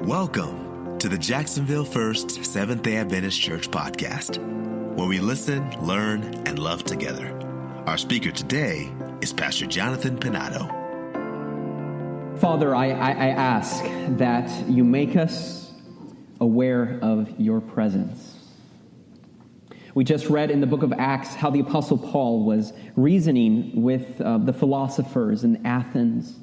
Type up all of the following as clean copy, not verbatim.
Welcome to the Jacksonville First Seventh-day Adventist Church podcast, where we listen, learn, and love together. Our speaker today is Pastor Jonathan Penato. Father, I ask that you make us aware of your presence. We just read in the book of Acts how the Apostle Paul was reasoning with the philosophers in Athens.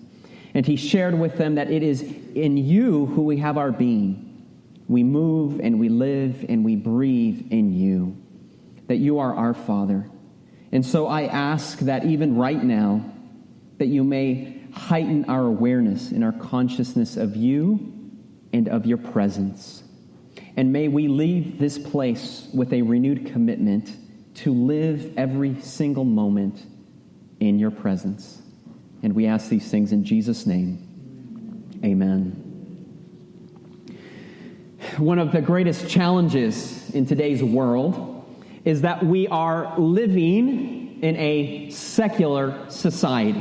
And he shared with them that it is in you who we have our being. We move and we live and we breathe in you. That you are our Father. And so I ask that even right now, that you may heighten our awareness and our consciousness of you and of your presence. And may we leave this place with a renewed commitment to live every single moment in your presence. And we ask these things in Jesus' name. Amen. One of the greatest challenges in today's world is that we are living in a secular society.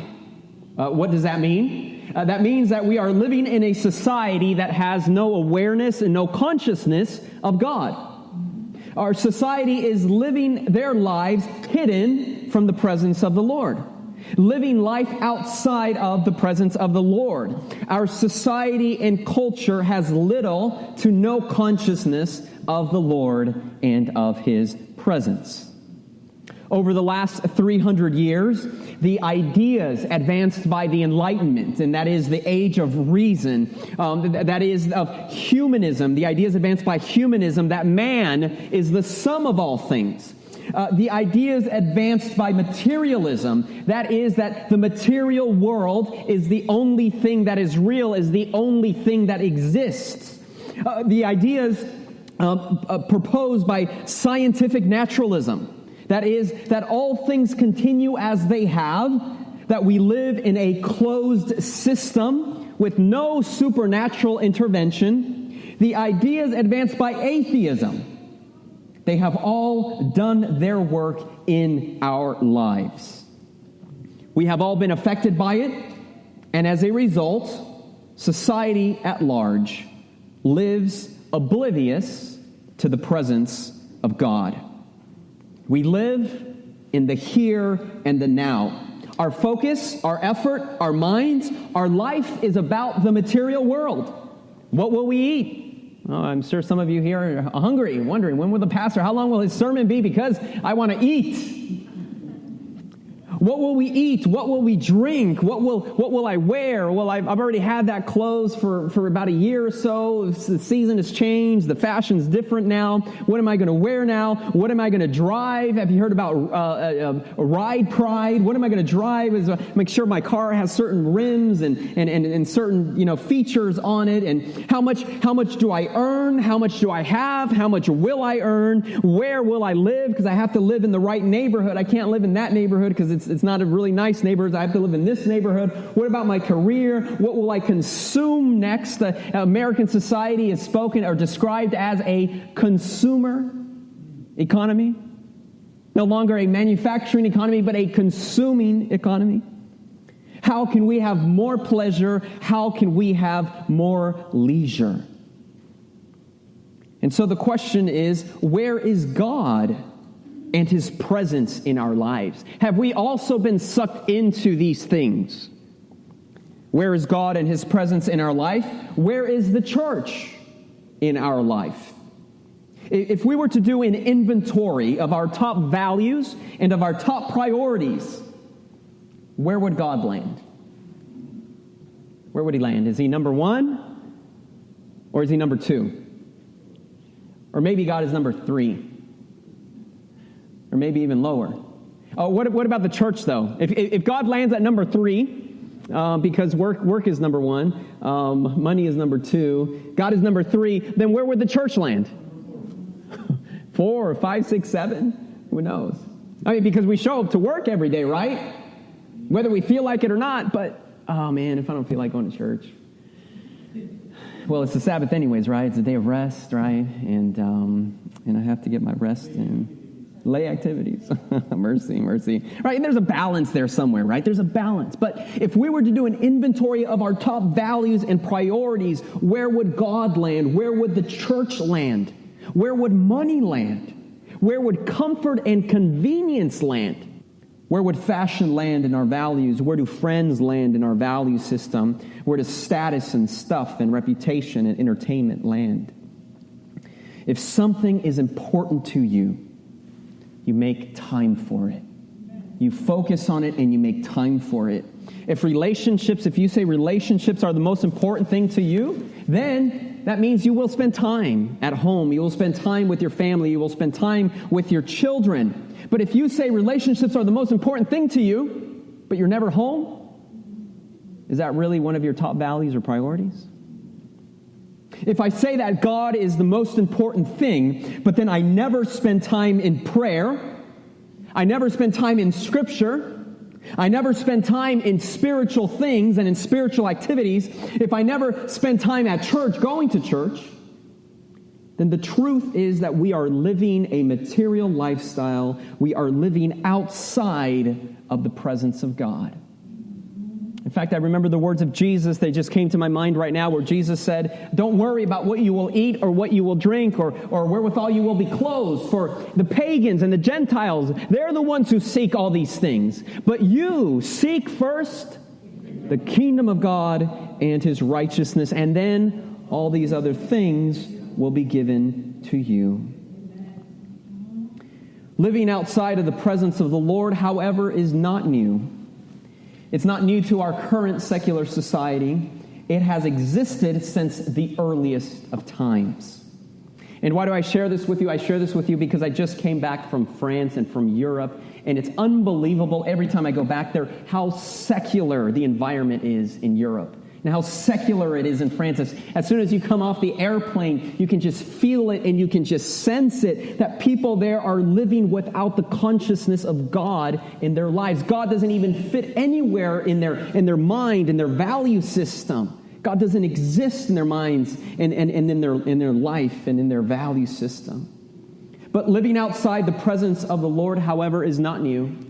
What does that mean? That means that we are living in a society that has no awareness and no consciousness of God. Our society is living their lives hidden from the presence of the Lord. Living life outside of the presence of the Lord. Our society and culture has little to no consciousness of the Lord and of His presence. Over the last 300 years, the ideas advanced by the Enlightenment, and that is the age of reason, that is of humanism, the ideas advanced by humanism, that man is the sum of all things. The ideas advanced by materialism, that is that the material world is the only thing that is real, is the only thing that exists. The ideas proposed by scientific naturalism, that is that all things continue as they have, that we live in a closed system with no supernatural intervention. The ideas advanced by atheism, they have all done their work in our lives. We have all been affected by it, and as a result, society at large lives oblivious to the presence of God. We live in the here and the now. Our focus, our effort, our minds, our life is about the material world. What will we eat? Oh, I'm sure some of you here are hungry, wondering, when will the pastor, how long will his sermon be? Because I want to eat. What will we eat? What will we drink? What will I wear? Well, I've already had that clothes for about a year or so. The season has changed. The fashion's different now. What am I going to wear now? What am I going to drive? Have you heard about Ride Pride? What am I going to drive? Is make sure my car has certain rims and certain features on it. And how much do I earn? How much do I have? How much will I earn? Where will I live? Because I have to live in the right neighborhood. I can't live in that neighborhood because it's not a really nice neighborhood. I have to live in this neighborhood. What about my career? What will I consume next? American society is spoken or described as a consumer economy. No longer a manufacturing economy, but a consuming economy. How can we have more pleasure? How can we have more leisure? And so the question is, where is God and His presence in our lives? Have we also been sucked into these things? Where is God and His presence in our life? Where is the church in our life? If we were to do an inventory of our top values and of our top priorities, where would God land? Where would He land? Is He number one? Or is He number two? Or maybe God is number three? Or maybe even lower. Oh, what about the church, though? If God lands at number three, because work is number one, money is number two, God is number three, then where would the church land? 4 or 5, 6, 7? Who knows? I mean, because we show up to work every day, right? Whether we feel like it or not, but, oh man, if I don't feel like going to church. Well, it's the Sabbath anyways, right? It's a day of rest, right? And I have to get my rest in. Lay activities. Mercy. Right? And there's a balance there somewhere, right? There's a balance. But if we were to do an inventory of our top values and priorities, where would God land? Where would the church land? Where would money land? Where would comfort and convenience land? Where would fashion land in our values? Where do friends land in our value system? Where does status and stuff and reputation and entertainment land? If something is important to you, you make time for it. You focus on it and you make time for it. If you say relationships are the most important thing to you, then that means you will spend time at home. You will spend time with your family. You will spend time with your children. But if you say relationships are the most important thing to you, but you're never home, is that really one of your top values or priorities? If I say that God is the most important thing, but then I never spend time in prayer, I never spend time in Scripture, I never spend time in spiritual things and in spiritual activities, if I never spend time at church, going to church, then the truth is that we are living a material lifestyle. We are living outside of the presence of God. In fact, I remember the words of Jesus. They just came to my mind right now, where Jesus said, don't worry about what you will eat or what you will drink or wherewithal you will be clothed. For the pagans and the Gentiles, they're the ones who seek all these things. But you seek first the kingdom of God and his righteousness, and then all these other things will be given to you. Living outside of the presence of the Lord, however, is not new. It's not new to our current secular society. It has existed since the earliest of times. And why do I share this with you? I share this with you because I just came back from France and from Europe, and it's unbelievable every time I go back there how secular the environment is in Europe. And how secular it is in France. As soon as you come off the airplane, you can just feel it and you can just sense it, that people there are living without the consciousness of God in their lives. God doesn't even fit anywhere in their mind, in their value system. God doesn't exist in their minds and in their life and in their value system. But living outside the presence of the Lord, however, is not new.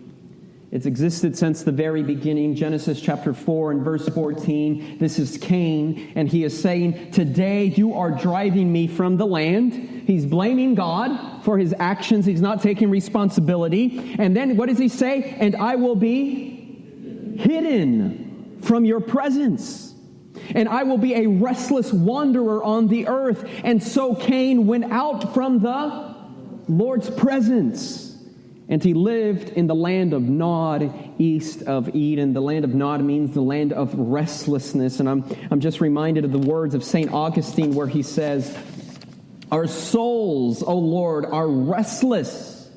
It's existed since the very beginning. Genesis chapter 4 and verse 14. This is Cain, and he is saying, today you are driving me from the land. He's blaming God for his actions. He's not taking responsibility. And then what does he say? And I will be hidden from your presence. And I will be a restless wanderer on the earth. And so Cain went out from the Lord's presence. And he lived in the land of Nod, east of Eden. The land of Nod means the land of restlessness. And I'm just reminded of the words of St. Augustine, where he says, our souls, O Lord, are restless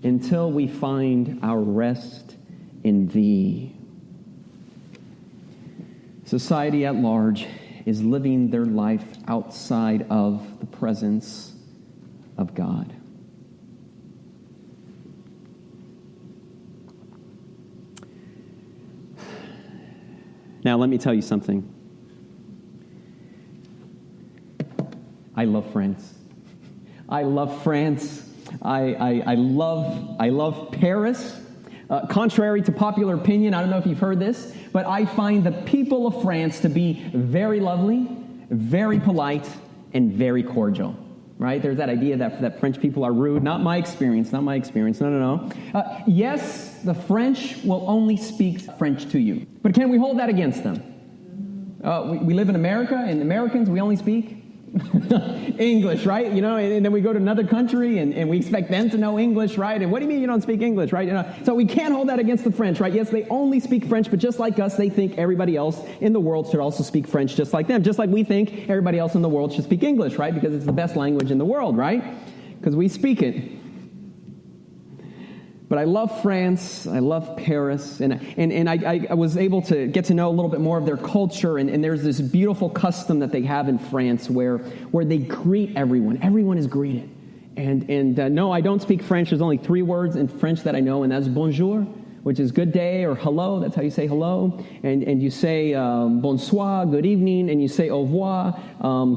until we find our rest in Thee. Society at large is living their life outside of the presence of God. Now, let me tell you something. I love France. I love France. I love Paris. Contrary to popular opinion, I don't know if you've heard this, but I find the people of France to be very lovely, very polite, and very cordial. Right? There's that idea that French people are rude. Not my experience. No. Yes, the French will only speak French to you. But can we hold that against them? We live in America, and Americans, we only speak English, right? And then we go to another country, and we expect them to know English, right? And what do you mean you don't speak English, right? So we can't hold that against the French, right? Yes, they only speak French, but just like us, they think everybody else in the world should also speak French just like them. Just like we think everybody else in the world should speak English, right? Because it's the best language in the world, right? Because we speak it. But I love France, I love Paris, and I was able to get to know a little bit more of their culture, and there's this beautiful custom that they have in France where they greet everyone. Everyone is greeted. And no, I don't speak French. There's only 3 words in French that I know, and that's bonjour, which is good day or hello. That's how you say hello. And you say bonsoir, good evening, and you say au revoir,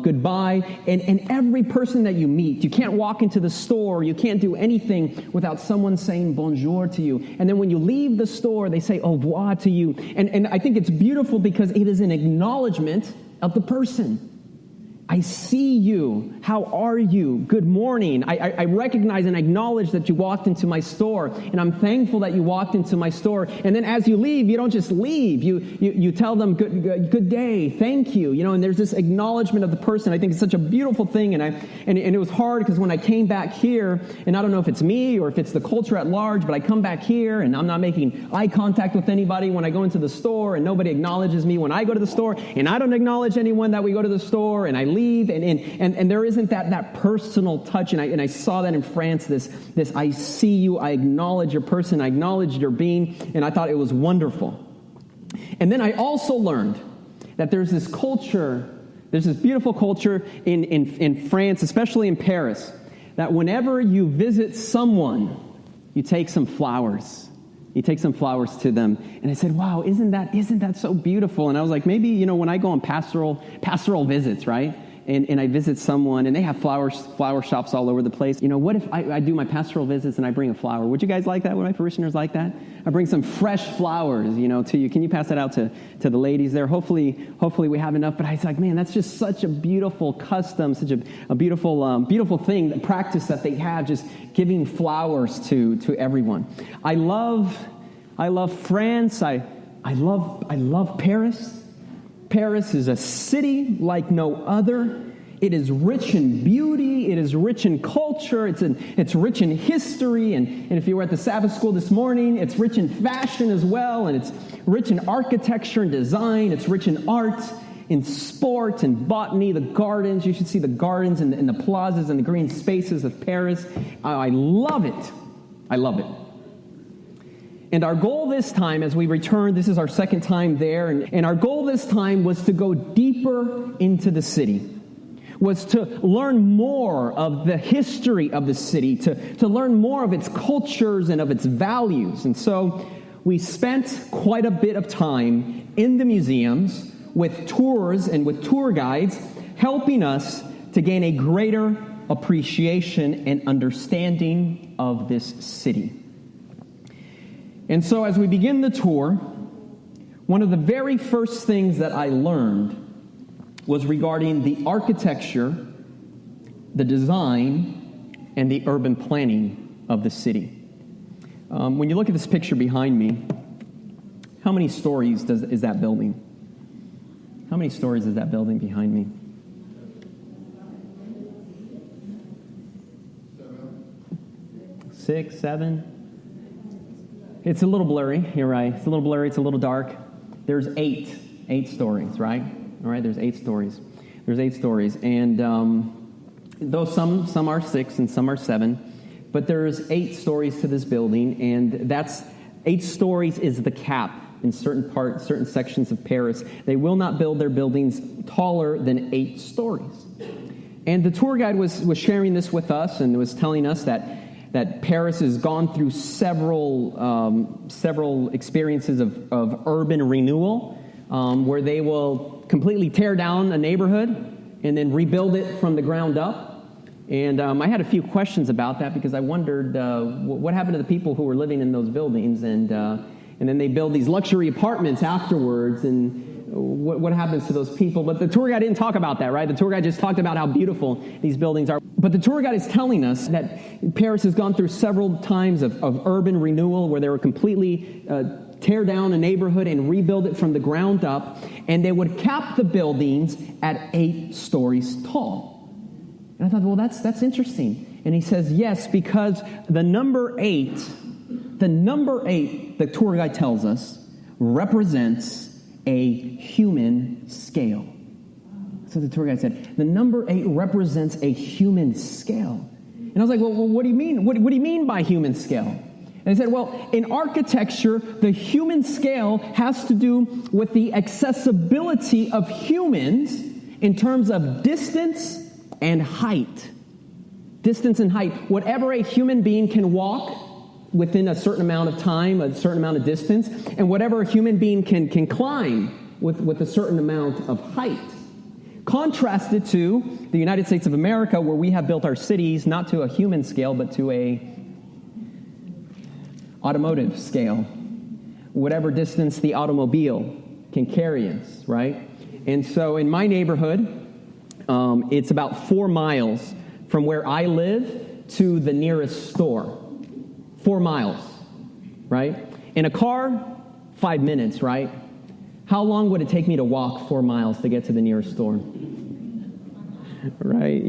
goodbye. And every person that you meet, you can't walk into the store, you can't do anything without someone saying bonjour to you. And then when you leave the store, they say au revoir to you. And I think it's beautiful because it is an acknowledgement of the person. I see you. How are you? Good morning. I recognize and acknowledge that you walked into my store, and I'm thankful that you walked into my store. And then as you leave, you don't just leave. You tell them good day, thank you. And there's this acknowledgement of the person. I think it's such a beautiful thing, and it was hard because when I came back here, and I don't know if it's me or if it's the culture at large, but I come back here and I'm not making eye contact with anybody when I go into the store, and nobody acknowledges me when I go to the store, and I don't acknowledge anyone that we go to the store, and I leave, and there isn't that personal touch, and I saw that in France, this I see you, I acknowledge your person, I acknowledge your being, and I thought it was wonderful. And then I also learned that there's this culture, there's this beautiful culture in France, especially in Paris, that whenever you visit someone, you take some flowers. You take some flowers to them. And I said, wow, isn't that so beautiful? And I was like, maybe, when I go on pastoral visits, right? And I visit someone, and they have flower shops all over the place. What if I do my pastoral visits and I bring a flower? Would you guys like that? Would my parishioners like that? I bring some fresh flowers, to you. Can you pass that out to the ladies there? Hopefully we have enough. But I was like, man, that's just such a beautiful custom, such a beautiful thing, the practice that they have, just giving flowers to everyone. I love France. I love Paris. Paris is a city like no other. It is rich in beauty. It is rich in culture. It's rich in history. And if you were at the Sabbath school this morning, it's rich in fashion as well. And it's rich in architecture and design. It's rich in art, in sport, and botany, the gardens. You should see the gardens and the plazas and the green spaces of Paris. I love it. I love it. And our goal this time, as we return, this is our second time there, and our goal this time was to go deeper into the city, was to learn more of the history of the city, to learn more of its cultures and of its values. And so we spent quite a bit of time in the museums with tours and with tour guides, helping us to gain a greater appreciation and understanding of this city. And so as we begin the tour, one of the very first things that I learned was regarding the architecture, the design, and the urban planning of the city. When you look at this picture behind me, how many stories is that building? How many stories is that building behind me? 6, 7? It's a little blurry, you're right. It's a little blurry, it's a little dark. There's 8 stories, right? All right, there's 8 stories. There's 8 stories. And though some are 6 and some are 7, but there's 8 stories to this building, and that's 8 stories is the cap in certain sections of Paris. They will not build their buildings taller than 8 stories. And the tour guide was sharing this with us and was telling us that Paris has gone through several experiences of urban renewal, where they will completely tear down a neighborhood and then rebuild it from the ground up. And I had a few questions about that because I wondered what happened to the people who were living in those buildings, and then they build these luxury apartments afterwards, and what happens to those people. But the tour guide didn't talk about that, right? The tour guide just talked about how beautiful these buildings are. But the tour guide is telling us that Paris has gone through several times of urban renewal where they were completely tear down a neighborhood and rebuild it from the ground up, and they would cap the buildings at 8 stories tall. And I thought, well, that's interesting. And he says, yes, because the number 8, the tour guide tells us, represents a human scale. So the tour guide said, the number 8 represents a human scale. And I was like, well, what do you mean? What do you mean by human scale? And he said, well, in architecture, the human scale has to do with the accessibility of humans in terms of distance and height. Distance and height. Whatever a human being can walk, within a certain amount of time, a certain amount of distance, and whatever a human being can climb with a certain amount of height. Contrasted to the United States of America, where we have built our cities not to a human scale, but to a automotive scale. Whatever distance the automobile can carry us, right? And so in my neighborhood, it's about 4 miles from where I live to the nearest store. 4 miles, right? In a car, 5 minutes, right? How long would it take me to walk 4 miles to get to the nearest store? Right?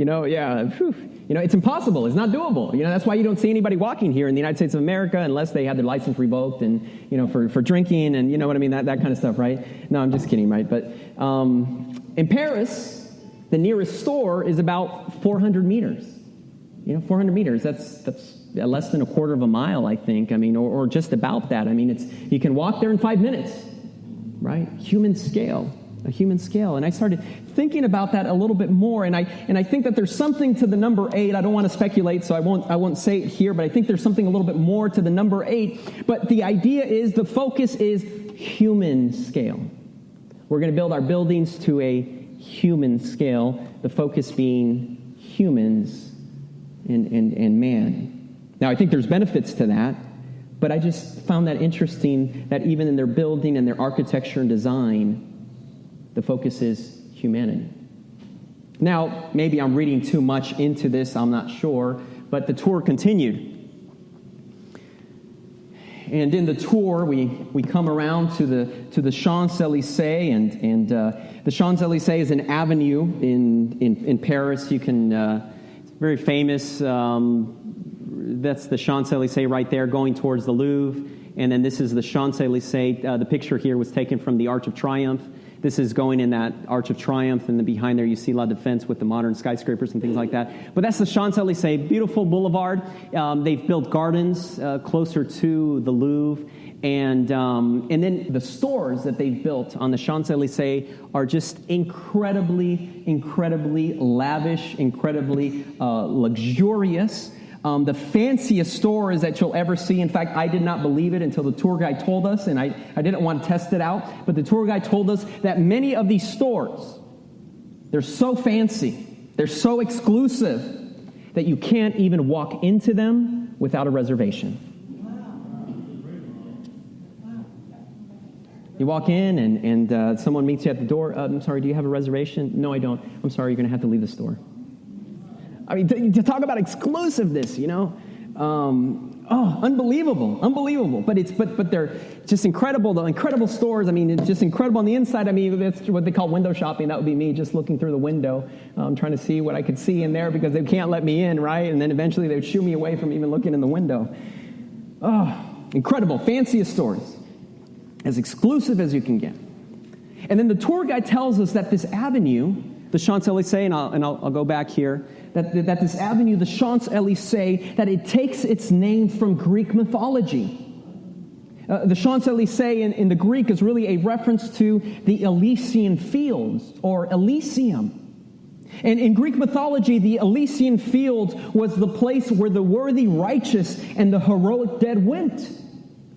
It's impossible. It's not doable. That's why you don't see anybody walking here in the United States of America unless they have their license revoked and, for drinking and, that kind of stuff, right? No, I'm just kidding, right? But in Paris, the nearest store is about 400 meters. 400 meters, that's less than a quarter of a mile, I think. Or just about that. You can walk there in 5 minutes, right? A human scale. And I started thinking about that a little bit more, and I think that there's something to the number 8. I don't want to speculate, so I won't say it here, but I think there's something a little bit more to the number 8. But the idea is, the focus is human scale. We're going to build our buildings to a human scale, the focus being humans and man. Now, I think there's benefits to that, but I just found that interesting that even in their building and their architecture and design, the focus is humanity. Now, maybe I'm reading too much into this, I'm not sure, but the tour continued. And in the tour, we come around to the Champs-Élysées, and the Champs-Élysées is an avenue in Paris. You can, it's very famous. That's the Champs-Élysées right there, going towards the Louvre. And then this is the Champs-Élysées. The picture here was taken from the Arch of Triumph. This is going in that Arch of Triumph, and then behind there you see La Défense with the modern skyscrapers and things like that. But that's the Champs-Élysées, beautiful boulevard. They've built gardens closer to the Louvre, and then the stores that they've built on the Champs-Élysées are just incredibly lavish, incredibly luxurious. The fanciest stores that you'll ever see. In fact, I did not believe it until the tour guide told us, and I didn't want to test it out, but the tour guide told us that many of these stores, they're so fancy, they're so exclusive, that you can't even walk into them without a reservation. You walk in, and someone meets you at the door. I'm sorry, do you have a reservation? No, I don't. I'm sorry, you're going to have to leave the store. To talk about exclusiveness, unbelievable. But they're just incredible. The incredible stores. It's just incredible on the inside. That's what they call window shopping. That would be me just looking through the window, trying to see what I could see in there because they can't let me in, right? And then eventually they would shoo me away from even looking in the window. Incredible, fanciest stores, as exclusive as you can get. And then the tour guide tells us that this avenue, the Champs-Élysées, and I'll go back here, that this avenue, the Champs-Élysées, that it takes its name from Greek mythology. The Champs-Élysées in the Greek is really a reference to the Elysian fields, or Elysium. And in Greek mythology, the Elysian fields was the place where the worthy righteous and the heroic dead went.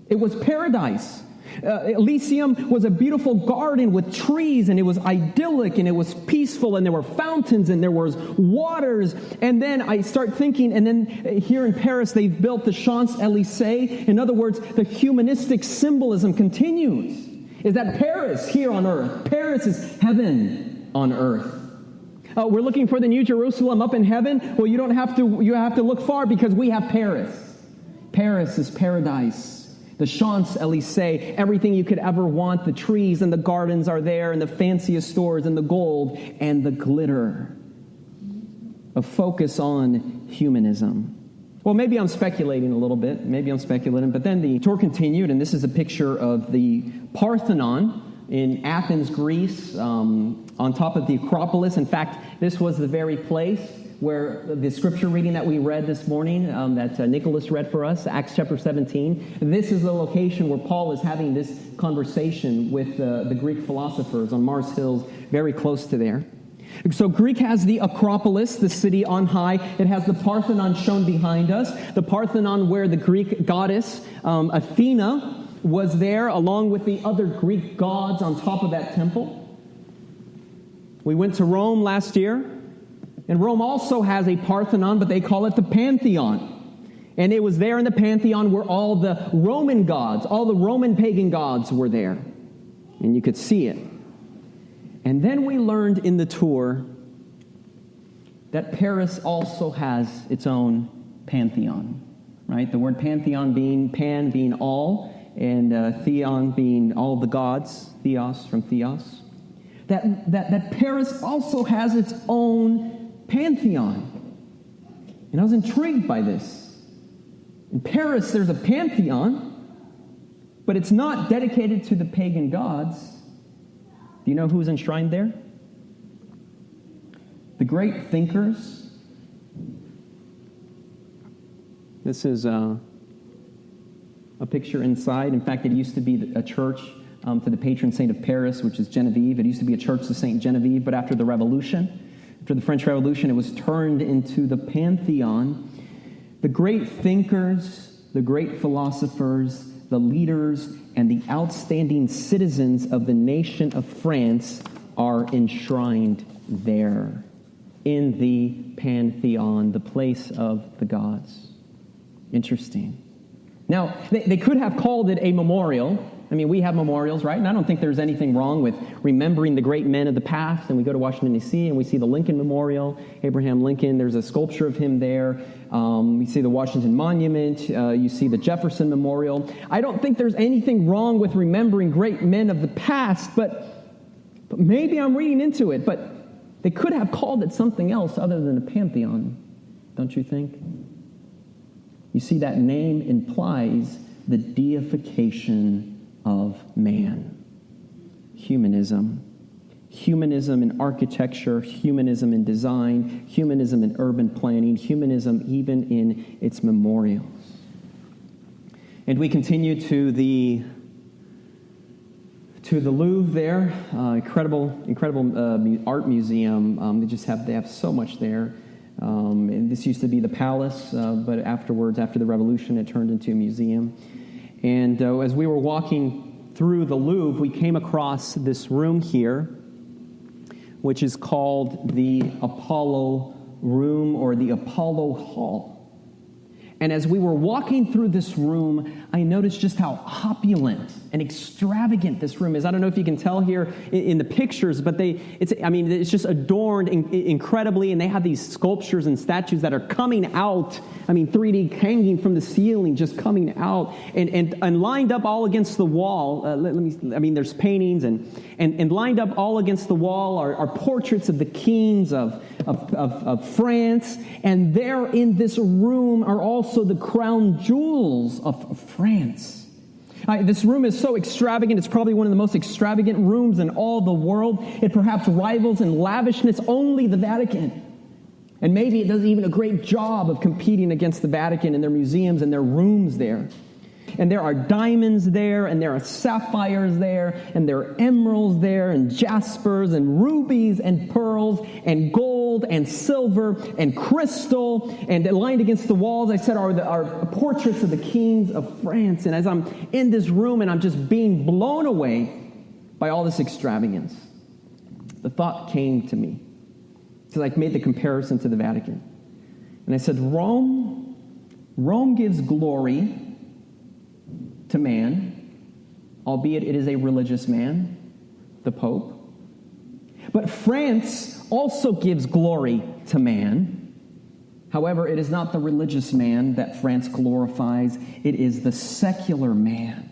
It was paradise. Elysium was a beautiful garden with trees, and it was idyllic, and it was peaceful, and there were fountains, and there was waters. And then I start thinking, and then here in Paris, they've built the Champs-Élysées. In other words, the humanistic symbolism continues. Is that Paris here on earth? Paris is heaven on earth. We're looking for the New Jerusalem up in heaven. Well, you have to look far because we have Paris. Paris is paradise. The Champs-Élysées, everything you could ever want, the trees and the gardens are there, and the fanciest stores, and the gold and the glitter. A focus on humanism. Well, maybe I'm speculating a little bit. But then the tour continued, and this is a picture of the Parthenon in Athens, Greece, on top of the Acropolis. In fact, this was the very place where the scripture reading that we read this morning, that Nicholas read for us, Acts chapter 17, this is the location where Paul is having this conversation with the Greek philosophers on Mars Hills, very close to there. So Greek has the Acropolis, the city on high. It has the Parthenon shown behind us. The Parthenon where the Greek goddess Athena was there along with the other Greek gods on top of that temple. We went to Rome last year, and Rome also has a Parthenon, but they call it the Pantheon. And it was there in the Pantheon where all the Roman gods, all the Roman pagan gods were there. And you could see it. And then we learned in the tour that Paris also has its own pantheon, right? The word pantheon being pan being all, and theon being all the gods, theos from theos. That Paris also has its own pantheon. And I was intrigued by this. In Paris, there's a pantheon, but it's not dedicated to the pagan gods. Do you know who's enshrined there? The great thinkers. This is a picture inside. In fact, it used to be a church to the patron saint of Paris, which is Genevieve. It used to be a church to Saint Genevieve, but after the Revolution, after the French Revolution, it was turned into the Pantheon. The great thinkers, the great philosophers, the leaders, and the outstanding citizens of the nation of France are enshrined there in the Pantheon, the place of the gods. Interesting. Now, they could have called it a memorial. I mean, we have memorials, right? And I don't think there's anything wrong with remembering the great men of the past. And we go to Washington, D.C., and we see the Lincoln Memorial, Abraham Lincoln. There's a sculpture of him there. We see the Washington Monument. You see the Jefferson Memorial. I don't think there's anything wrong with remembering great men of the past, but maybe I'm reading into it. But they could have called it something else other than a pantheon, don't you think? You see, that name implies the deification of man. Humanism. Humanism in architecture, humanism in design, humanism in urban planning, humanism even in its memorials. And we continue to the Louvre there, incredible art museum. They have so much there. And this used to be the palace, but afterwards, after the Revolution, it turned into a museum. And as we were walking through the Louvre, we came across this room here, which is called the Apollo Room or the Apollo Hall. And as we were walking through this room, I noticed just how opulent and extravagant this room is. I don't know if you can tell here in the pictures, but it's just adorned incredibly, and they have these sculptures and statues that are coming out. 3D hanging from the ceiling, just coming out, and lined up all against the wall. There's paintings, and lined up all against the wall are portraits of the kings of France, and there in this room are also the crown jewels of France. This room is so extravagant. It's probably one of the most extravagant rooms in all the world. It perhaps rivals in lavishness only the Vatican. And maybe it does even a great job of competing against the Vatican and their museums and their rooms there. And there are diamonds there, and there are sapphires there, and there are emeralds there, and jaspers, and rubies, and pearls, and gold, and silver, and crystal. And lined against the walls, I said, are portraits of the kings of France. And as I'm in this room, and I'm just being blown away by all this extravagance, the thought came to me, because I made the comparison to the Vatican. And I said, Rome gives glory to man, albeit it is a religious man, the Pope. But France also gives glory to man. However, it is not the religious man that France glorifies. It is the secular man.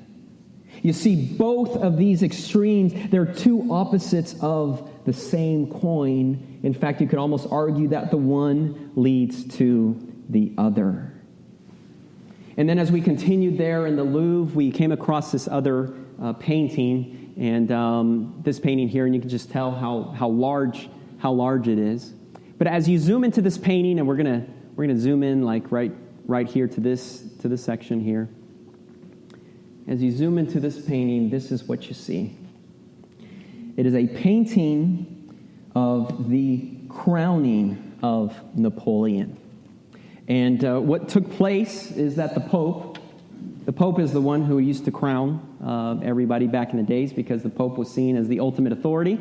You see, both of these extremes, they're two opposites of the same coin. In fact, you could almost argue that the one leads to the other. And then as we continued there in the Louvre, we came across this other painting, and this painting here, and you can just tell how large it is. But as you zoom into this painting, and we're gonna zoom in like right here to this section here. As you zoom into this painting, this is what you see. It is a painting of the crowning of Napoleon. And what took place is that the Pope is the one who used to crown everybody back in the days, because the Pope was seen as the ultimate authority.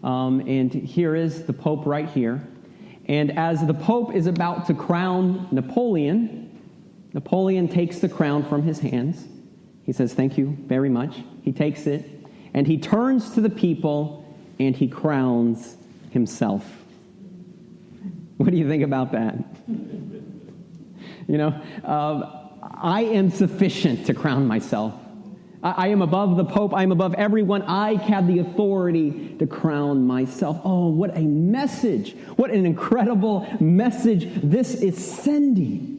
And here is the Pope right here. And as the Pope is about to crown Napoleon takes the crown from his hands. He says, "Thank you very much." He takes it, and he turns to the people, and he crowns himself. What do you think about that? I am sufficient to crown myself. I am above the Pope. I am above everyone. I have the authority to crown myself. Oh, what a message. What an incredible message this is sending.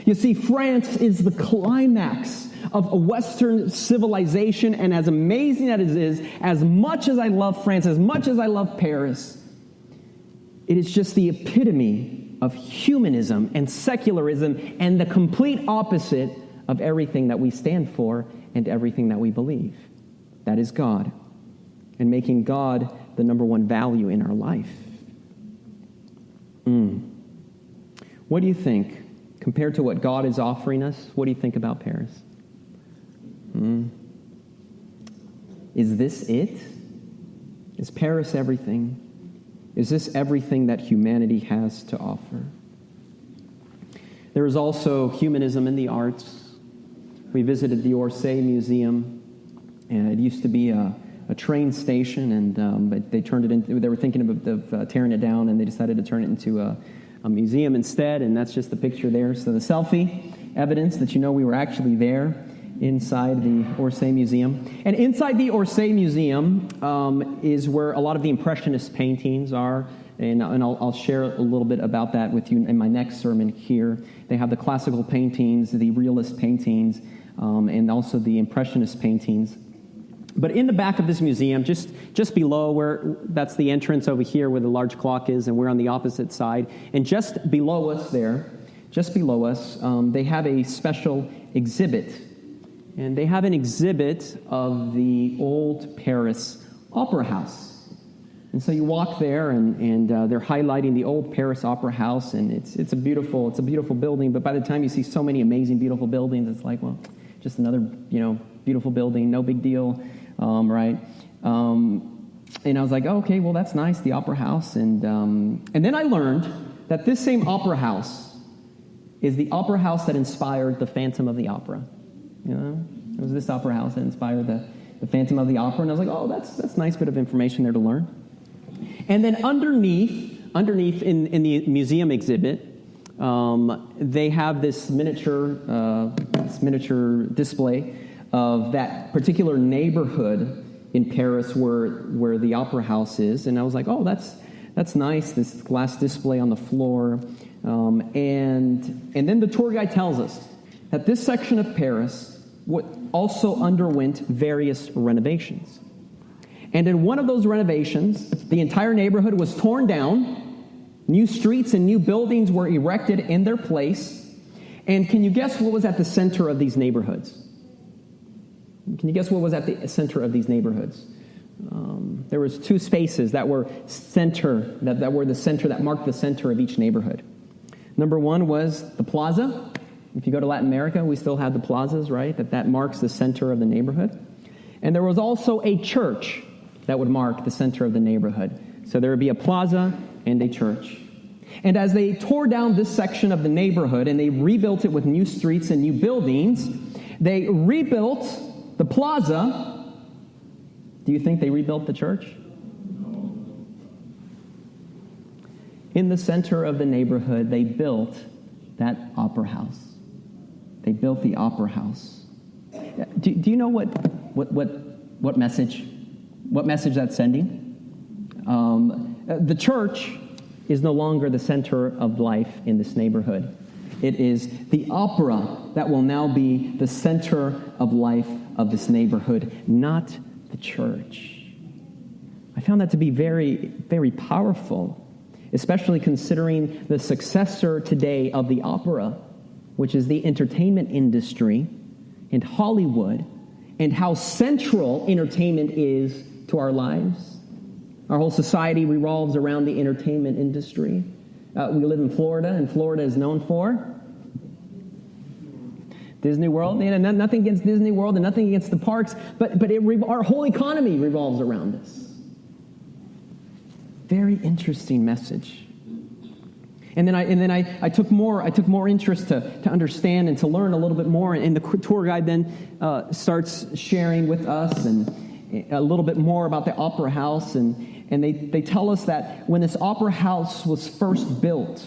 You see, France is the climax of a Western civilization, and as amazing as it is, as much as I love France, as much as I love Paris, it is just the epitome of humanism and secularism and the complete opposite of everything that we stand for and everything that we believe. That is God, and making God the number one value in our life. What do you think? Compared to what God is offering us, what do you think about Paris? Is this it? Is Paris everything? Is this everything that humanity has to offer? There is also humanism in the arts. We visited the Orsay Museum, and it used to be a train station, and but they turned it into. They were thinking of tearing it down, and they decided to turn it into a museum instead. And that's just the picture there. So the selfie evidence that we were actually there inside the Orsay Museum. And inside the Orsay Museum is where a lot of the Impressionist paintings are. And I'll share a little bit about that with you in my next sermon here. They have the classical paintings, the realist paintings, and also the Impressionist paintings. But in the back of this museum, just below where, that's the entrance over here where the large clock is, and we're on the opposite side. And just below us there, they have a special exhibit. And they have an exhibit of the old Paris Opera House. And so you walk there, and they're highlighting the old Paris Opera House, and it's a beautiful building. But by the time you see so many amazing, beautiful buildings, it's like, well, just another beautiful building, no big deal, right? And I was like, oh, okay, well, that's nice, the Opera House, and then I learned that this same Opera House is the Opera House that inspired the Phantom of the Opera. It was this Opera House that inspired the Phantom of the Opera, and I was like, oh, that's a nice bit of information there to learn. And then underneath in the museum exhibit, they have this miniature display of that particular neighborhood in Paris where the Opera House is. And I was like, oh, that's nice, this glass display on the floor. And then the tour guide tells us that this section of Paris also underwent various renovations. And in one of those renovations, the entire neighborhood was torn down, new streets and new buildings were erected in their place. And can you guess what was at the center of these neighborhoods? Can you guess what was at the center of these neighborhoods? There was two spaces that were that were the center, that marked the center of each neighborhood. Number one was the plaza. If you go to Latin America, we still have the plazas, right? That marks the center of the neighborhood. And there was also a church that would mark the center of the neighborhood. So there would be a plaza and a church. And as they tore down this section of the neighborhood and they rebuilt it with new streets and new buildings, they rebuilt the plaza. Do you think they rebuilt the church? In the center of the neighborhood, they built that opera house. They built the opera house. Do you know what message that's sending? The church is no longer the center of life in this neighborhood. It is the opera that will now be the center of life of this neighborhood, not the church. I found that to be very, very powerful, especially considering the successor today of the opera, which is the entertainment industry and Hollywood, and how central entertainment is to our lives. Our whole society revolves around the entertainment industry. We live in Florida, and Florida is known for Disney World. Nothing against Disney World and nothing against the parks, but our whole economy revolves around us. Very interesting message. And then I took more interest to understand and to learn a little bit more. And the tour guide then starts sharing with us and a little bit more about the Opera House. And they tell us that when this Opera House was first built,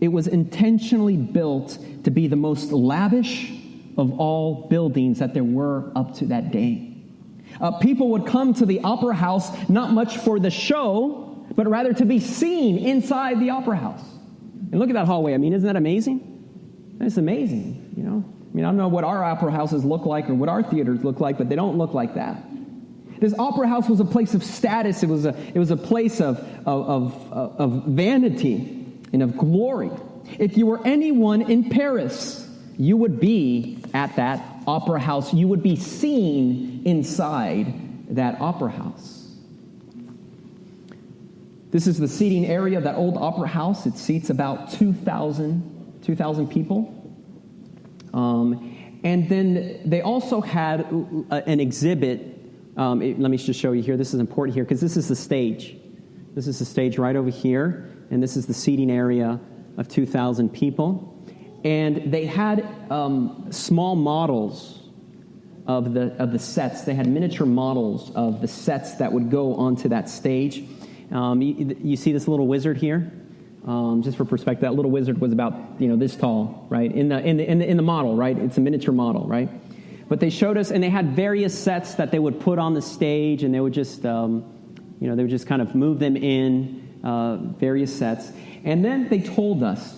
it was intentionally built to be the most lavish of all buildings that there were up to that day. People would come to the Opera House not much for the show, but rather to be seen inside the Opera House. And look at that hallway. I mean, isn't that amazing? It's amazing, you know. I mean, I don't know what our opera houses look like or what our theaters look like, but they don't look like that. This Opera House was a place of status. It was a place of vanity and of glory. If you were anyone in Paris, you would be at that Opera House. You would be seen inside that Opera House. This is the seating area of that old Opera House. It seats about 2,000 people. And then they also had an exhibit. Let me just show you here. This is important here because this is the stage. This is the stage right over here. And this is the seating area of 2,000 people. And they had small models of the sets. They had miniature models of the sets that would go onto that stage. You see this little wizard here? Just for perspective, that little wizard was about this tall, right? In the model, right? It's a miniature model, right? But they showed us, and they had various sets that they would put on the stage, and they would just, they would just kind of move them in various sets. And then they told us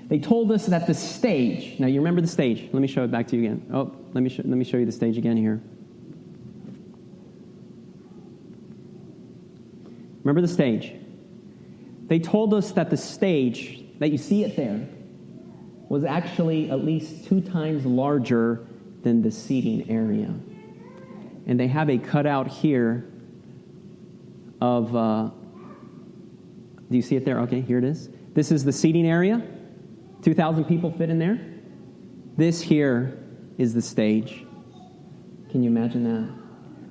that the stage. Now you remember the stage? Let me show it back to you again. Oh, let me show you the stage again here. Remember the stage. They told us that the stage, that you see it there, was actually at least 2 times larger than the seating area. And they have a cutout here of, do you see it there? Okay, here it is. This is the seating area. 2,000 people fit in there. This here is the stage. Can you imagine that?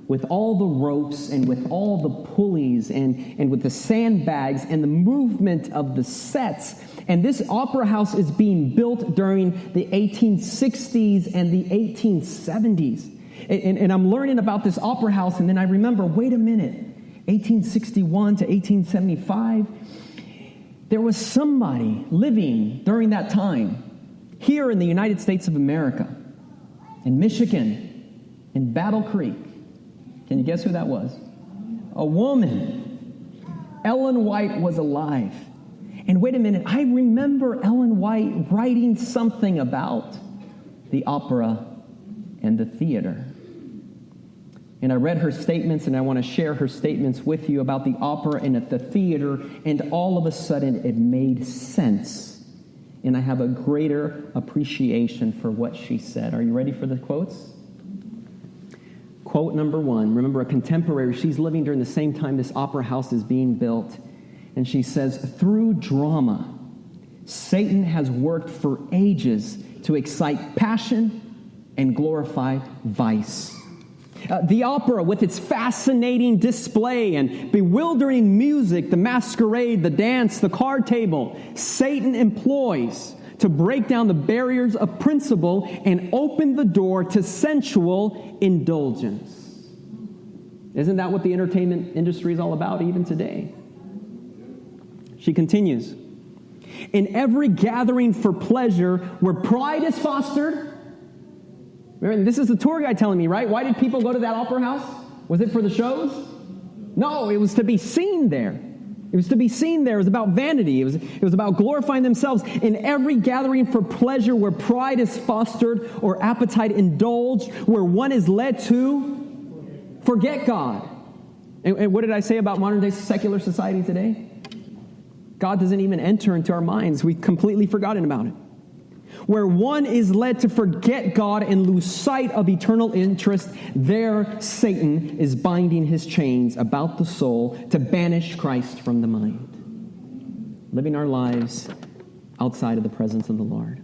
With all the ropes and with all the pulleys and with the sandbags and the movement of the sets. And this opera house is being built during the 1860s and the 1870s. And I'm learning about this opera house, and then I remember, wait a minute, 1861 to 1875, there was somebody living during that time here in the United States of America, in Michigan, in Battle Creek. Can you guess who that was? A woman. Ellen White was alive. And wait a minute, I remember Ellen White writing something about the opera and the theater. And I read her statements, and I want to share her statements with you about the opera and the theater, and all of a sudden it made sense. And I have a greater appreciation for what she said. Are you ready for the quotes? Quote number 1, remember a contemporary, she's living during the same time this opera house is being built. And she says, through drama, Satan has worked for ages to excite passion and glorify vice. The opera, with its fascinating display and bewildering music, the masquerade, the dance, the card table, Satan employs to break down the barriers of principle and open the door to sensual indulgence. Isn't that what the entertainment industry is all about even today? She continues, in every gathering for pleasure where pride is fostered. Remember, this is the tour guide telling me, right? Why did people go to that opera house? Was it for the shows? No, it was to be seen there. It was to be seen there. It was about vanity. It was about glorifying themselves. In every gathering for pleasure where pride is fostered or appetite indulged, where one is led to forget God. And what did I say about modern day secular society today? God doesn't even enter into our minds. We've completely forgotten about it. Where one is led to forget God and lose sight of eternal interest, there Satan is binding his chains about the soul to banish Christ from the mind, living our lives outside of the presence of the Lord.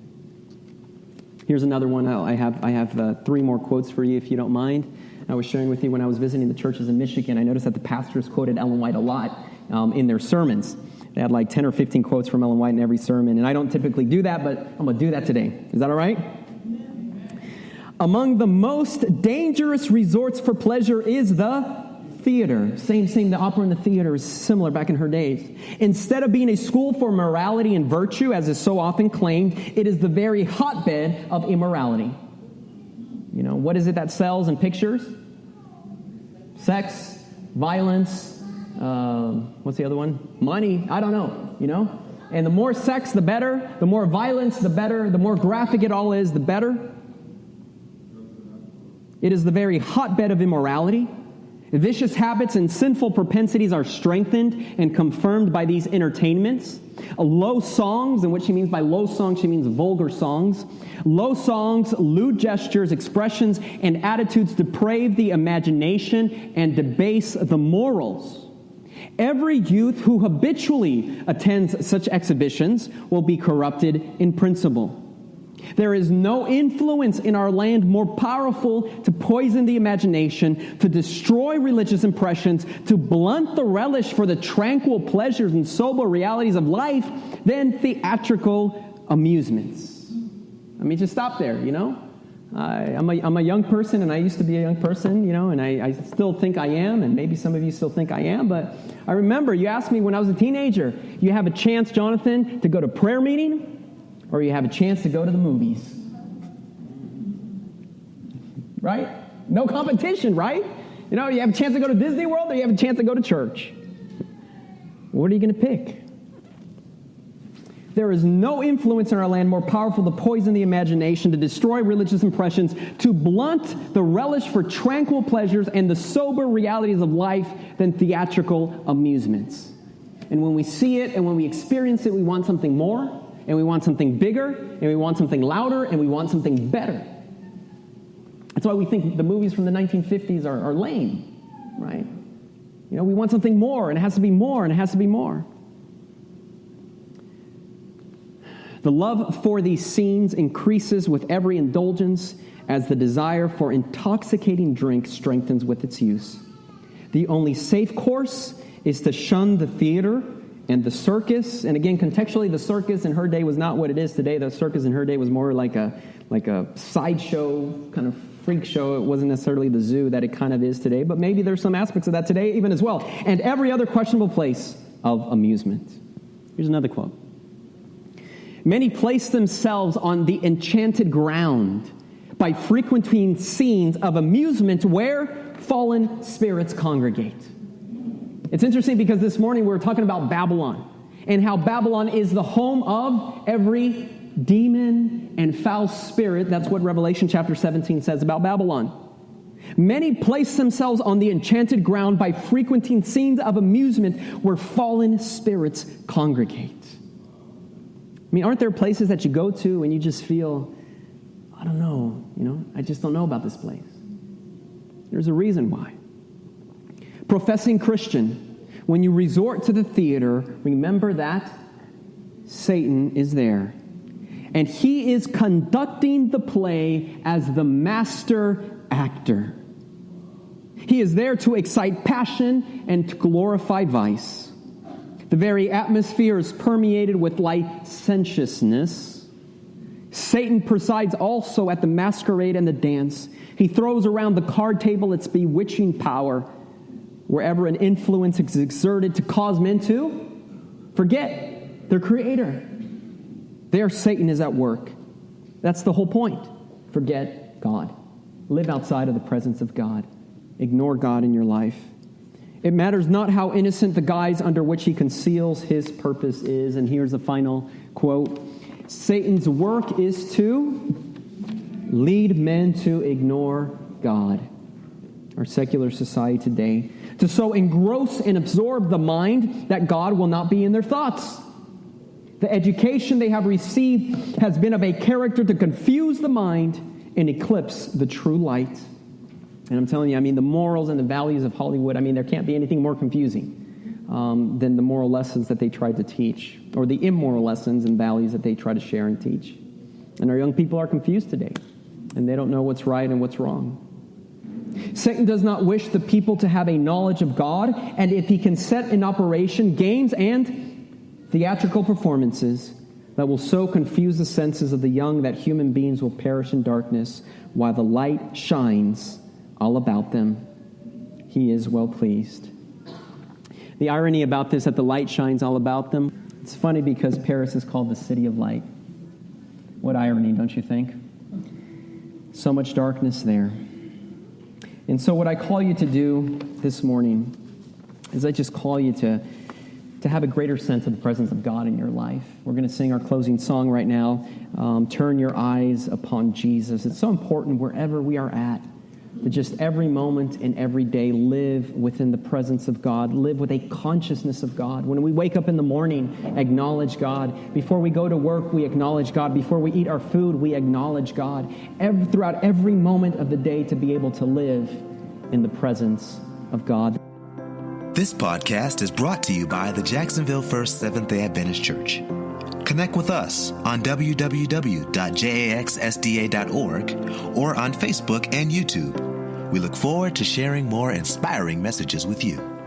Here's another one. I have 3 more quotes for you, if you don't mind. I was sharing with you when I was visiting the churches in Michigan, I noticed that the pastors quoted Ellen White a lot in their sermons. They had like 10 or 15 quotes from Ellen White in every sermon, and I don't typically do that, but I'm going to do that today. Is that all right? Among the most dangerous resorts for pleasure is the theater. Same, the opera and the theater is similar back in her days. Instead of being a school for morality and virtue, as is so often claimed, it is the very hotbed of immorality. You know, what is it that sells in pictures? Sex, violence, what's the other one? Money, I don't know, you know? And the more sex, the better. The more violence, the better. The more graphic it all is, the better. It is the very hotbed of immorality. Vicious habits and sinful propensities are strengthened and confirmed by these entertainments. Low songs, and what she means by low songs, she means vulgar songs. Low songs, lewd gestures, expressions, and attitudes deprave the imagination and debase the morals. Every youth who habitually attends such exhibitions will be corrupted in principle. There is no influence in our land more powerful to poison the imagination, to destroy religious impressions, to blunt the relish for the tranquil pleasures and sober realities of life than theatrical amusements. I mean, just stop there, you know? I'm a young person, and I used to be a young person, you know, and I still think I am, and maybe some of you still think I am, but I remember you asked me when I was a teenager, you have a chance, Jonathan, to go to prayer meeting, or you have a chance to go to the movies. Right? No competition, right? You know, you have a chance to go to Disney World, or you have a chance to go to church. What are you going to pick? There is no influence in our land more powerful to poison the imagination, to destroy religious impressions, to blunt the relish for tranquil pleasures and the sober realities of life than theatrical amusements. And when we see it and when we experience it, we want something more, and we want something bigger, and we want something louder, and we want something better. That's why we think the movies from the 1950s are lame, right? You know, we want something more, and it has to be more, and it has to be more. The love for these scenes increases with every indulgence as the desire for intoxicating drink strengthens with its use. The only safe course is to shun the theater and the circus. And again, contextually, the circus in her day was not what it is today. The circus in her day was more like a sideshow kind of freak show. It wasn't necessarily the zoo that it kind of is today, but maybe there's some aspects of that today even as well. And every other questionable place of amusement. Here's another quote. Many place themselves on the enchanted ground by frequenting scenes of amusement where fallen spirits congregate. It's interesting because this morning we were talking about Babylon and how Babylon is the home of every demon and foul spirit. That's what Revelation chapter 17 says about Babylon. Many place themselves on the enchanted ground by frequenting scenes of amusement where fallen spirits congregate. I mean, aren't there places that you go to and you just feel, I don't know, you know, I just don't know about this place. There's a reason why. Professing Christian, when you resort to the theater, remember that Satan is there. And he is conducting the play as the master actor. He is there to excite passion and to glorify vice. The very atmosphere is permeated with licentiousness. Satan presides also at the masquerade and the dance. He throws around the card table its bewitching power wherever an influence is exerted to cause men to forget their creator. There Satan is at work. That's the whole point. Forget God. Live outside of the presence of God. Ignore God in your life. It matters not how innocent the guise under which he conceals his purpose is. And here's the final quote. Satan's work is to lead men to ignore God. Our secular society today. To so engross and absorb the mind that God will not be in their thoughts. The education they have received has been of a character to confuse the mind and eclipse the true light. And I'm telling you, the morals and the values of Hollywood, there can't be anything more confusing than the moral lessons that they try to teach, or the immoral lessons and values that they try to share and teach. And our young people are confused today, and they don't know what's right and what's wrong. Satan does not wish the people to have a knowledge of God, and if he can set in operation games and theatrical performances that will so confuse the senses of the young that human beings will perish in darkness while the light shines all about them, he is well pleased. The irony about this, that the light shines all about them, it's funny because Paris is called the city of light. What irony, don't you think? So much darkness there. And so what I call you to do this morning is I just call you to have a greater sense of the presence of God in your life. We're going to sing our closing song right now, Turn Your Eyes Upon Jesus. It's so important wherever we are at, to just every moment and every day live within the presence of God, live with a consciousness of God. When we wake up in the morning, acknowledge God. Before we go to work, we acknowledge God. Before we eat our food, we acknowledge God. Throughout every moment of the day, to be able to live in the presence of God. This podcast is brought to you by the Jacksonville First Seventh-day Adventist Church. Connect with us on www.jaxsda.org or on Facebook and YouTube. We look forward to sharing more inspiring messages with you.